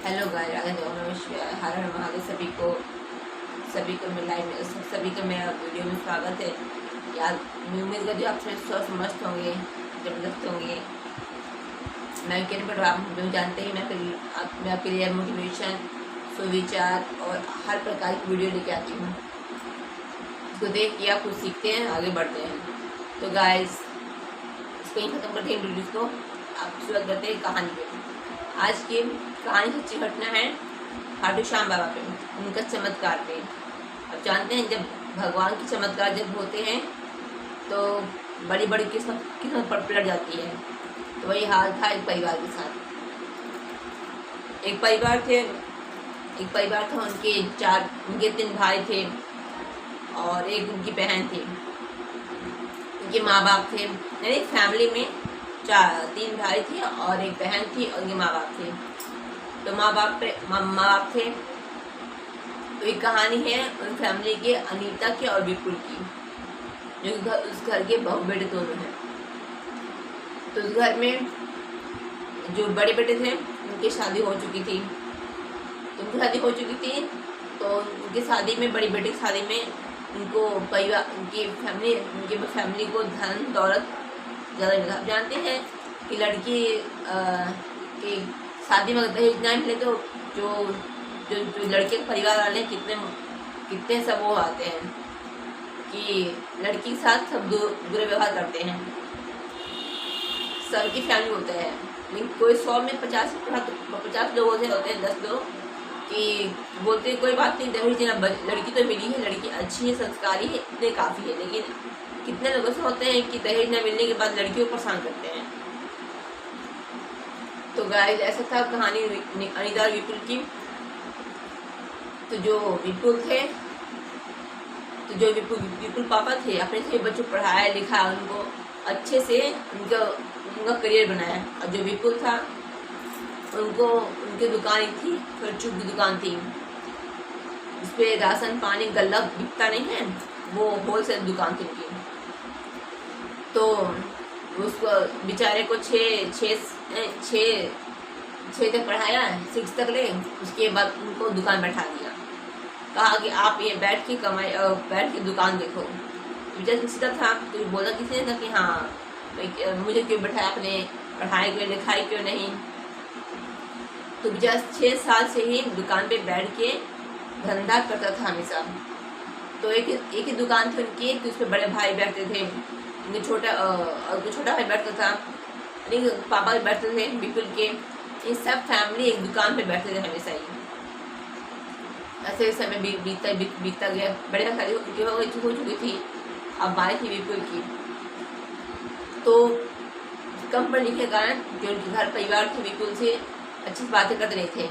Hello guys, आगे तो नमस्कार, हर हर महादेव। सभी को मैं लाइव में सभी को मेरा वीडियो में स्वागत है। यार मैं उम्मीद करती हूँ आप सभी स्वस्थ मस्त होंगे, जबरदस्त होंगे। मैं किरण पर आप लोग जानते ही मैं आपके लिए मोटिवेशन, सुविचार और हर प्रकार की वीडियो लेके आती हूँ। इसको देख के आप कुछ सीखते हैं, आगे बढ़ते हैं। तो गाइस इसको ही खत्म करते हैं वीडियो को। आप शुरुआत करते हैं कहानी पे। आज की कहानी सच्ची घटना है खाटू श्याम बाबा पे, उनका चमत्कार पे। अब जानते हैं जब भगवान की चमत्कार जब होते हैं तो बड़ी बड़ी किस्मत पर पलट जाती है। तो वही हाल था एक परिवार के साथ। एक परिवार था। उनके 3 भाई थे और एक उनकी बहन थी। उनके माँ बाप थे, यानी फैमिली में 3 भाई थे और एक बहन थी और उनके माँ बाप थे। तो माँ बाप थे। तो एक कहानी है उन फैमिली के, अनीता की और विपुल की, जो उस घर के बहू बेटे दोनों हैं। तो उस घर में जो बड़े बेटे थे उनकी शादी हो चुकी थी। तो उनकी शादी में, बड़ी बेटे की शादी में उनको परिवार, उनकी फैमिली को धन दौलत ज़्यादा मिला। जानते हैं कि लड़की की शादी में दहेज ना मिले तो जो जो जो लड़के के परिवार वाले कितने सब वो आते हैं कि लड़की के साथ सब बुरे व्यवहार करते हैं। सबकी फैमिली होता है, लेकिन कोई 100 में 50 लोग होते हैं, 10 लोग कि बोलते हैं कोई बात नहीं, दहेज देना, लड़की तो मिली है, लड़की अच्छी है, संस्कारी है, इतने काफ़ी है। लेकिन कितने लोगों से होते हैं कि दहेज न मिलने के बाद लड़कियों को परेशान करते हैं। तो गाइस ऐसा था कहानी अनीता और विपुल की। तो जो विपुल पापा थे, अपने सभी बच्चों को पढ़ाया लिखाया, उनको अच्छे से उनका करियर बनाया। और जो विपुल था उनकी दुकान थी, फॉर्चून की दुकान थी, उस पर राशन पानी गल्ला बिकता नहीं है, वो होलसेल दुकान थी उनकी। तो उसको बेचारे को 6 तक पढ़ाया, 6 तक ले। उसके बाद उनको दुकान बैठा दिया, कहा कि आप ये बैठ के दुकान देखो। बेचारा सीधा था, तो बोला किसी ने था कि हाँ मुझे क्यों बैठाया, आपने पढ़ाई क्यों, लिखाई क्यों नहीं। तो बेचारा 6 साल से ही दुकान पे बैठ के धंधा करता था हमेशा। तो एक ही दुकान थी उनकी, तो उस पर बड़े भाई बैठते थे, उनके छोटा भाई बैठता था, पापा भी बैठते थे विपुल के। ये सब फैमिली एक दुकान पे बैठते थे हमेशा ही। ऐसे समय बीतता गया। बड़े का शादी उनकी हो चुकी थी, अब बाई थी विपुल की। तो कम पढ़े लिखे के कारण जो उनके घर परिवार थे विपुल से अच्छी बातें करते नहीं थे।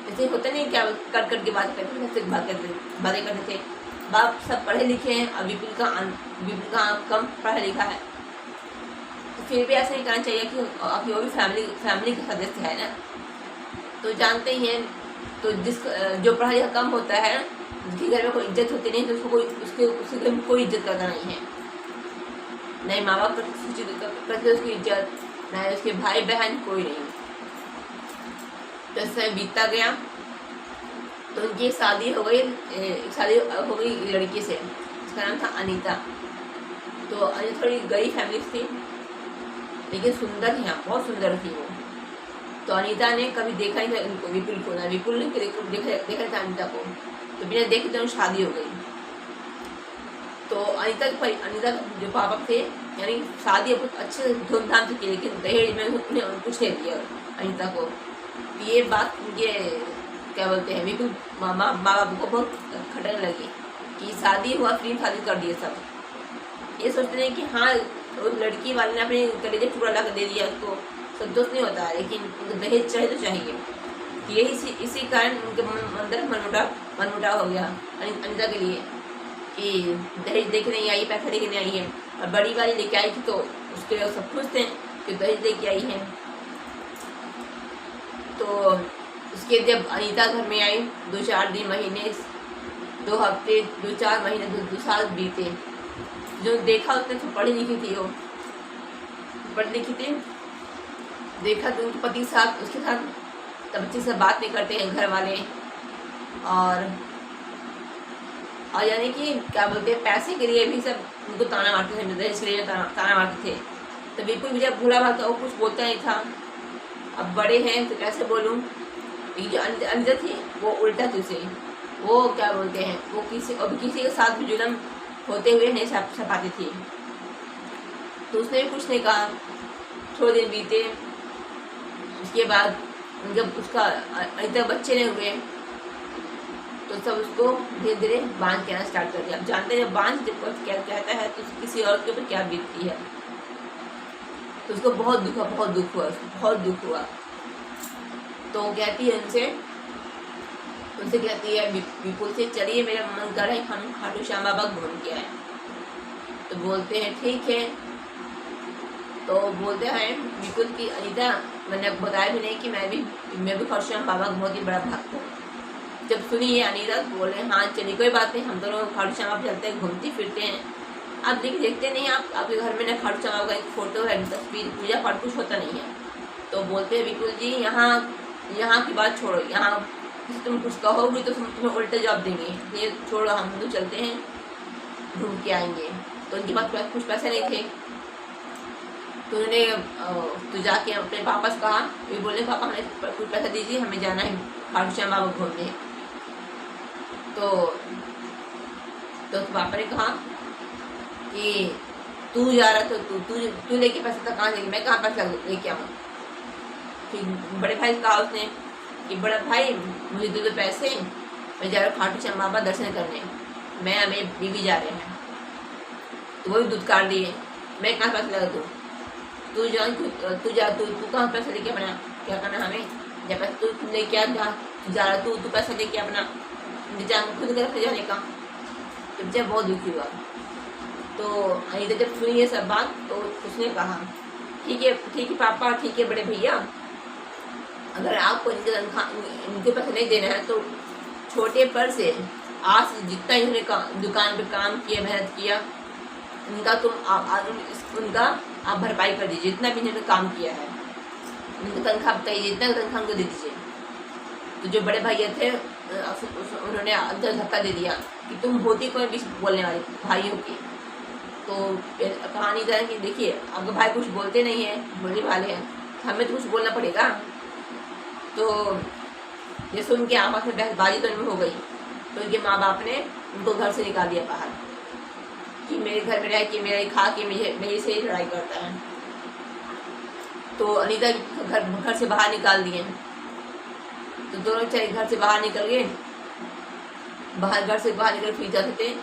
जैसे होता नहीं क्या कर के बातें करते थे। बाप सब पढ़े लिखे हैं और विपुल का कम पढ़ा लिखा है। तो फिर भी ऐसा नहीं करना चाहिए कि अभी वो भी फैमिली का सदस्य है ना। तो जानते ही हैं, तो जो पढ़ा लिखा कम होता है, जिसके घर में कोई इज्जत होती नहीं, तो उसके घर में कोई इज्जत करता नहीं है। नहीं माँ बाप करते उसकी इज्जत, न उसके भाई बहन, कोई नहीं। तो समय बीतता गया। तो उनकी शादी हो गई लड़की से, उसका नाम था अनीता। तो अनीता थोड़ी गरीब फैमिली थी, लेकिन सुंदर थी, बहुत सुंदर थी वो। तो अनीता ने कभी देखा नहीं था उनको, विपुल को, ना विपुल ने देखा था अनीता को। तो बिना देखे तो शादी हो गई। तो अनीता जो पापा थे, यानी शादी बहुत अच्छे धूमधाम से की, लेकिन दहेज में उन्हें कुछ नहीं दिया अनीता को। ये बात क्या बोलते हैं, विपुल माँ बाप को बहुत खटकने लगी कि शादी हुआ, फिर शादी कर दिए सब। ये सोचते हैं कि हाँ उस लड़की वाले ने अपने कलेजे टुकड़ा ला कर दे दिया, उसको संतोष नहीं होता है, लेकिन उनको दहेज चाहिए तो चाहिए। तो यही इसी कारण उनके अंदर मनमुटाव हो गया अनीता के लिए कि दहेज देखे नहीं आई, पैसा लेके नहीं आई है। और बड़ी वाली लेके आई थी, तो उसके लिए सब खुश थे कि दहेज लेके आई है। तो उसके जब अनीता घर में आई, 2-4 दिन, महीने, 2 हफ्ते, 2-4 महीने, 2 साल बीते। जो देखा उसने तो पढ़ी लिखी थी, देखा तो उनके पति के साथ उसके साथ तब अच्छे से बात नहीं करते हैं घर वाले, और यानी कि क्या बोलते हैं, पैसे के लिए भी सब उनको ताना मारते थे, दहेज के लिए ताना मारते थे। तो बिल्कुल भी जब भोला भाला था वो कुछ बोलता नहीं था। अब बड़े हैं तो कैसे बोलूँ। ये जो अंजर थी वो उल्टा थी उसे, वो क्या बोलते हैं, वो किसी के साथ भी जुल्म होते हुए नहीं छपाती थी। तो उसने भी कुछ नहीं कहा। थोड़े दिन बीते, उसके बाद जब उसका अनिता बच्चे नहीं हुए तो सब उसको धीरे धीरे बांझ कहना स्टार्ट कर दिया। अब जानते हैं जब बांझ जब क्या कहता है तो किसी और के ऊपर क्या बीतती है। तो उसको बहुत दुख हुआ। तो कहती है उनसे कहती है विपुल से, चलिए मेरा मन कर रहा है हम खाटू श्याम बाबा घूम के आए। तो बोलते हैं ठीक है। तो बोलते हैं विपुल की अनीता, मैंने बताया भी नहीं कि मैं भी खाटू श्याम बाबा का बहुत ही बड़ा भक्त हूँ। जब सुनी ये अनीता बोले हाँ चलिए कोई बात नहीं, हम दोनों खाटू श्याम बाबा चलते हैं, घूमते फिरते हैं। आप देखते नहीं, आपके घर में ना खाटू श्याम बाबा का एक फोटो है, तस्वीर, पूजा पाठ कुछ होता नहीं है। तो बोलते हैं विपुल जी यहाँ की बात छोड़ो, यहाँ किसी तुम कुछ कहोगी तो तुम्हें उल्टे जवाब देंगे, ये छोड़ो, हम लोग चलते हैं घूम के आएंगे। तो उनके पास कुछ पैसे नहीं थे। तो उन्होंने तो जाके अपने पापा से कहा, ये बोले पापा हमें कुछ पैसा दीजिए, हमें जाना है खाटू श्याम बाबा घूमने। तो पापा ने कहा कि तू जा रहा तो तू लेके पैसा तो कहाँ देगी, मैं कहाँ पैसा लेके आऊँ। फिर बड़े भाई से कहा उसने कि बड़ा भाई मुझे दे दो पैसे, मैं जा रहा हूँ खाटू श्याम बाबा दर्शन करने, मैं मेरी बीवी जा रहे हैं। तो वही दूध काट दिए, मैं कहाँ पैसा लगा दूँ, तू कहाँ पैसा लेके अपना क्या करना हमें, जब पैसा तू लेके आ जा रहा तू पैसा लेके अपना खुद कर जाने का। तो जब बहुत दुखी हुआ। तो अनिता जब सुनी ये सब बात तो उसने कहा ठीक है पापा, ठीक है बड़े भैया, अगर आपको इनके पैसे नहीं देना है तो छोटे पर से आज जितना इन्होंने दुकान पे काम किया, मेहनत किया, उनका आप भरपाई कर दीजिए, जितना भी इन्होंने काम किया है उनका तनख्वाह बताइए, जितना तनख्वाह उनको दे दीजिए। तो जो बड़े भैया थे उन्होंने अंदर धक्का दे दिया कि तुम होती कोई भी बोलने वाली भाइयों की। तो कहानी था कि देखिए अगर भाई कुछ बोलते नहीं है, बोलने वाले हैं, हमें तो कुछ बोलना पड़ेगा। तो ये सुन के आपस में बहसबाजी तो हो गई। तो उनके माँ बाप ने उनको घर से निकाल दिया बाहर कि मेरे घर में रह के मेरा खा के मेरे से लड़ाई करता है। तो अनीता घर से बाहर निकाल दिए। तो दोनों चले घर से बाहर निकल गए। घर से बाहर निकल फिर जाते थे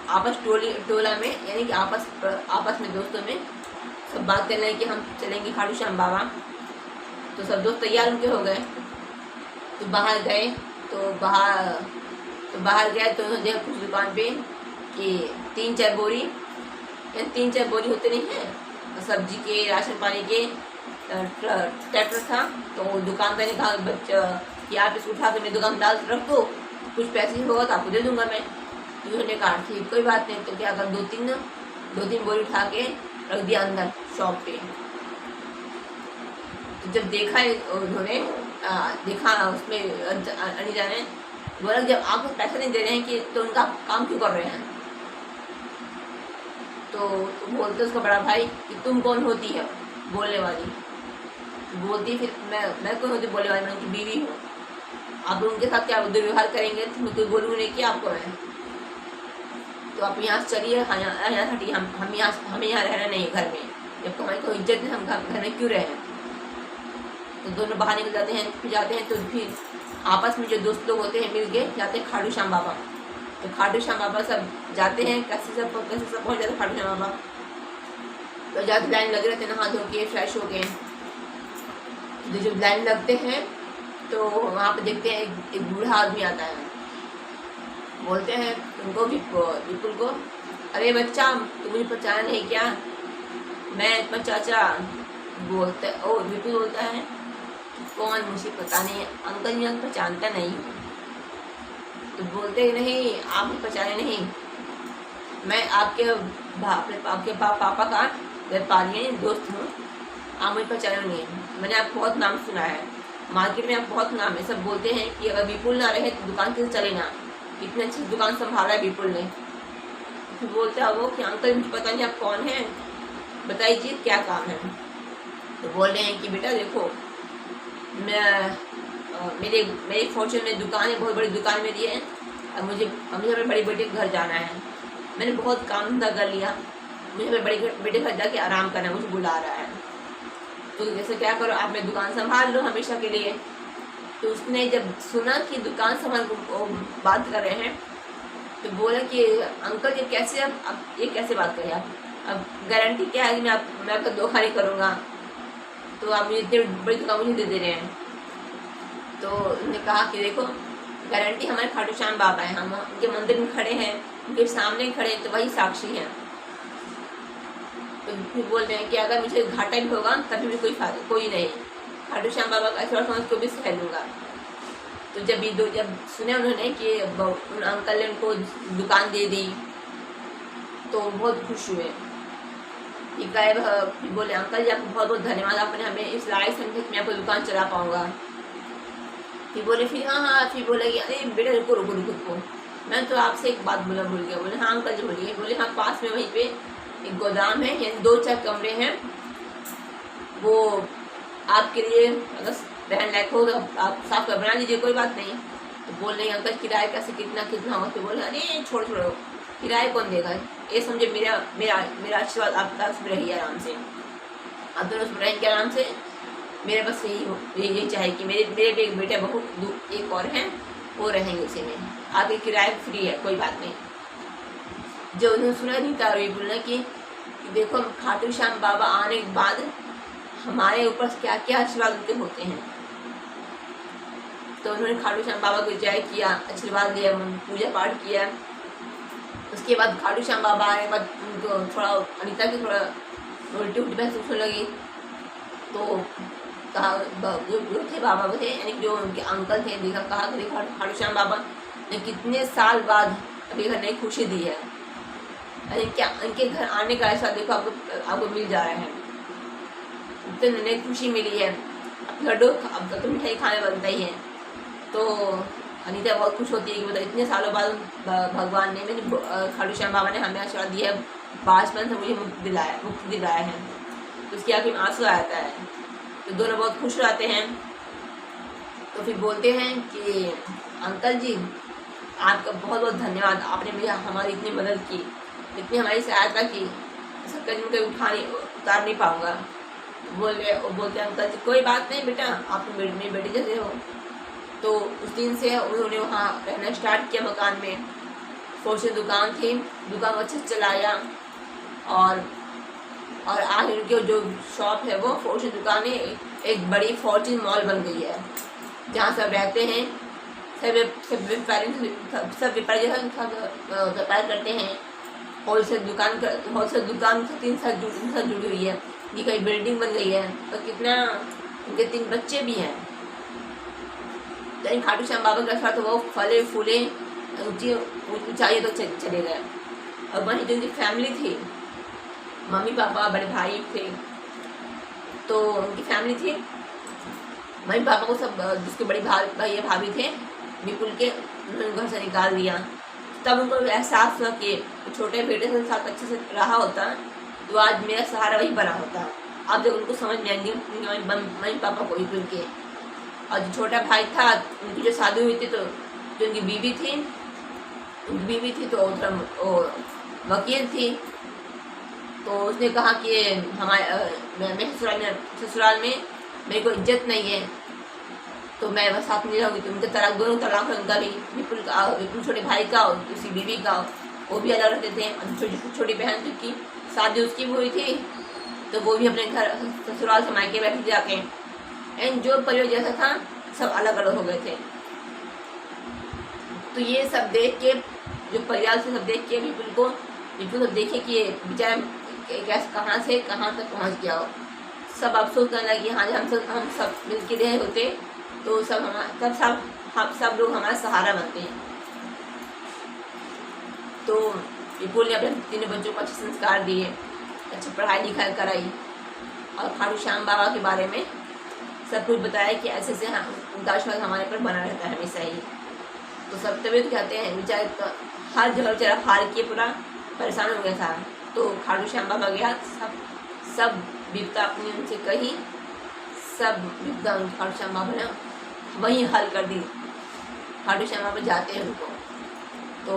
आपस टोला में, यानी कि आपस में दोस्तों में सब बात कर रहे हैं कि हम चलेंगे खाटू श्याम बाबा। तो सब दोस्त तैयार उनके हो गए। तो बाहर गए तो बाहर गए तो उन्होंने देखा कुछ दुकान पे कि 3-4 बोरी, यानी 3-4 बोरी होते नहीं है सब्जी के, राशन पानी के, ट्रैक्टर था। तो दुकानदार ने कहा बच्चा कि आप इसको उठा के मेरी दुकान डाल रख दो, कुछ पैसे होगा तो आपको दे दूंगा मैं। तो उन्होंने कहा ठीक कोई बात नहीं। तो क्या कर 2-3 बोरी उठा के रख दिया अंदर शॉप पे। तो जब देखा उन्होंने देखा उसमें अनिता ने बोला जब आप पैसा नहीं दे रहे हैं कि तो उनका काम क्यों कर रहे हैं। तो बोलते उसका बड़ा भाई कि तुम कौन होती है बोलने वाली। बोलती फिर मैं कौन होती बोलने वाली, मैं उनकी बीवी हूँ। आप उनके साथ क्या दुर्व्यवहार करेंगे तो मैं कोई बोलूँ नहीं कि आपको है। तो आप यहाँ से चलिए, यहाँ हटिए, हमें यहाँ रहना नहीं है घर में, जब हमारी कोई इज्जत नहीं हम घर में क्यों रहें। तो दोनों बाहर निकल जाते हैं। फिर जाते हैं तो फिर आपस में जो दोस्त लोग होते हैं मिल के जाते हैं खाटू श्याम बाबा। तो खाटू श्याम बाबा सब जाते हैं, कैसे सब पहुँच जाते हैं खाटू श्याम बाबा। तो जाते लाइन लगे रहते हैं, नहा धो के फ्रेश हो गए। तो जब लाइन लगते हैं तो वहाँ पे देखते हैं एक बूढ़ा आदमी आता है। बोलते हैं उनको विपुल को, अरे बच्चा तुम मुझे पहचाना नहीं क्या, मैं तुम्हारा चाचा। बोलते ओ विपुल बोलता है कौन, मुझे पता नहीं अंकल जी, पहचानता नहीं। तो बोलते नहीं आप मुझे पहचाने नहीं, मैं आपके पापा का व्यापारी दोस्त हूँ, आप मुझे पहचाने नहीं, मैंने आपको बहुत नाम सुना है, मार्केट में अब बहुत नाम है, सब बोलते हैं कि अगर विपुल ना रहे तो दुकान कैसे चले ना, इतनी अच्छी दुकान संभाला है विपुल ने। फिर बोलते हैं वो कि अंकल मुझे पता नहीं आप कौन हैं, बताइए क्या काम है। तो बोल रहे हैं कि बेटा देखो मेरे फॉर्चून में दुकान है, बहुत बड़ी दुकान मेरी है, अब मुझे अपने बड़े बेटे के घर जाना है, मैंने बहुत काम धंधा कर लिया, मुझे अपने बड़े बेटे के घर जाके आराम करना है, मुझे बुला रहा है, तो जैसे क्या करो आप मेरी दुकान संभाल लो हमेशा के लिए। तो उसने जब सुना कि दुकान संभाल को बात कर रहे हैं तो बोला कि अंकल ये कैसे, अब ये कैसे बात करें आप, अब गारंटी क्या है कि मैं आपका धोखा नहीं करूँगा, तो आप मुझे इतनी बड़ी दुकान मुझे दे रहे हैं। तो उन्होंने कहा कि देखो गारंटी हमारे खाटू श्याम बाबा है, हम उनके मंदिर में खड़े हैं, उनके सामने खड़े तो वही साक्षी हैं। तो फिर बोल रहे हैं कि अगर मुझे घाटा भी होगा तभी भी कोई नहीं, खाटू श्याम बाबा का ऐसा समझ को भी सह लूँगा। तो जब सुने उन्होंने कि उन अंकल ने उनको दुकान दे दी तो बहुत खुश हुए। बोले अंकल जी आपको बहुत बहुत धन्यवाद, आपने हमें इस लायक समझे कि मैं आपको दुकान चला पाऊँगा। फिर बोले फिर बोले कि अरे बेटा रुको, मैं तो आपसे एक बात बोलना भूल गया। बोले हाँ अंकल जी बोलिए। बोले हाँ पास में वहीं पे एक गोदाम है, यानी 2-4 कमरे हैं, वो आपके लिए अगर रहने लायक हो तो आप साफ कर बना लीजिए, कोई बात नहीं। तो बोल रहे अंकल किराया कैसे कितना हो। तो बोले अरे छोड़ो किराया कौन देगा, ये समझे मेरा आशीर्वाद आपका उसमें रही आराम से, आप दोनों उसमें रहेंगे आराम से। मेरे बस यही चाहे कि मेरे एक बेटे बहू एक और हैं वो रहेंगे उसी में, आगे किराया फ्री है, कोई बात नहीं। जो उन्होंने सुना नहीं था ये बोलना कि देखो खाटू श्याम बाबा आने के बाद हमारे ऊपर क्या क्या आशीर्वाद उनके होते हैं। तो उन्होंने खाटू श्याम बाबा को जय किया, आशीर्वाद लिया, पूजा पाठ किया। उसके बाद खाटू श्याम बाबा आने के बाद उनको थोड़ा अनीता की थोड़ा उल्टी महसूस होने लगी। तो कहा जो थे बाबा थे यानी जो उनके अंकल थे, कहा कि खाटू श्याम बाबा ने कितने साल बाद अभी घर नई खुशी दी है, यानी क्या इनके घर आने का ऐसा देखो आपको मिल जा रहा है, इतने नई खुशी मिली है। अब लड्डू अब तो मिठाई खाने बनता ही है। तो अनीता बहुत खुश होती है कि मतलब इतने सालों बाद भगवान ने खाटू श्याम बाबा ने हमें आशीर्वाद दिया है, बचपन से मुझे मुक्ति दिलाया है। तो उसकी आंखों में आंसू आ जाता है। तो दोनों बहुत खुश रहते हैं। तो फिर बोलते हैं कि अंकल जी आपका बहुत बहुत धन्यवाद, आपने मुझे हमारी इतनी मदद की, इतनी हमारी सहायता की, सब कदम कभी उतार नहीं पाऊँगा। बोलते अंकल जी कोई बात नहीं बेटा, आप मेरी बेटी जैसे हो। तो उस दिन से उन्होंने वहाँ रहना स्टार्ट किया मकान में। फॉर्चून दुकान थी, दुकान अच्छे से चलाया और आज उनकी जो शॉप है वो फॉर्चून दुकान है, एक बड़ी फॉर्चून मॉल बन गई है जहाँ सब रहते हैं, सब व्यापारी व्यापार करते हैं। होलसेल दुकान से 3 साल जुड़ी हुई है, ये कई बिल्डिंग बन गई है। तो कितना उनके 3 बच्चे भी हैं। लेकिन खाटू श्याम बाबा का साथ वो फले फूले ऊंचाई तो चले गए। और वहीं जो उनकी फैमिली थी, मम्मी पापा बड़े भाई थे, तो उनकी फैमिली थी, मम्मी पापा को सब जिसके बड़े भाई भाभी थे विपुल के, उन्होंने घर से निकाल दिया। तब उनको एहसास हुआ कि छोटे बेटे के साथ अच्छे से रहा होता तो आज मेरा सहारा वही बना होता। अब जब उनको समझ में आई मम्मी पापा को विपुल के, और जो छोटा भाई था उनकी जो शादी हुई थी, तो जो उनकी बीवी थी तो वकील थी। तो उसने कहा कि मैं ससुराल में मेरे को इज्जत नहीं है, तो मैं बस साथ नहीं रहूँगी। तो उनके दोनों तलाक है, उनका भी, विपुल छोटे भाई का और उसी बीवी का, वो भी अलग रहते थे। छोटी बहन की शादी उसकी भी हुई थी, तो वो भी अपने घर ससुराल से मायके बैठी जाके, एंड जो परिवार जैसा था सब अलग अलग हो गए थे। तो ये सब देख के, जो परिवार से सब देख के विपुल सब देखे कि बेचारा कहाँ से कहाँ तक पहुँच गया हो। सब अफसोस करने लगी, हाँ हम सब मिल के रहे होते तो सब लोग हमारा सहारा बनते हैं। तो विपुल ने अपने 3 बच्चों को अच्छे संस्कार दिए, अच्छी पढ़ाई लिखाई कराई और खाटू श्याम बाबा के बारे में सब कुछ बताया कि ऐसे से उनका आशीर्वाद हमारे पर बना रहता है हमेशा ही। तो सब तभी तो कहते हैं बेचारे हर जगह बेचारा हार के पूरा परेशान हो गया था। तो खाटू श्याम बाबा गया, सब विपदा अपनी उनसे कही, सब विपदा खाटू श्याम बाबा ने वहीं हल कर दी। खाटू श्याम बाबा जाते हैं उनको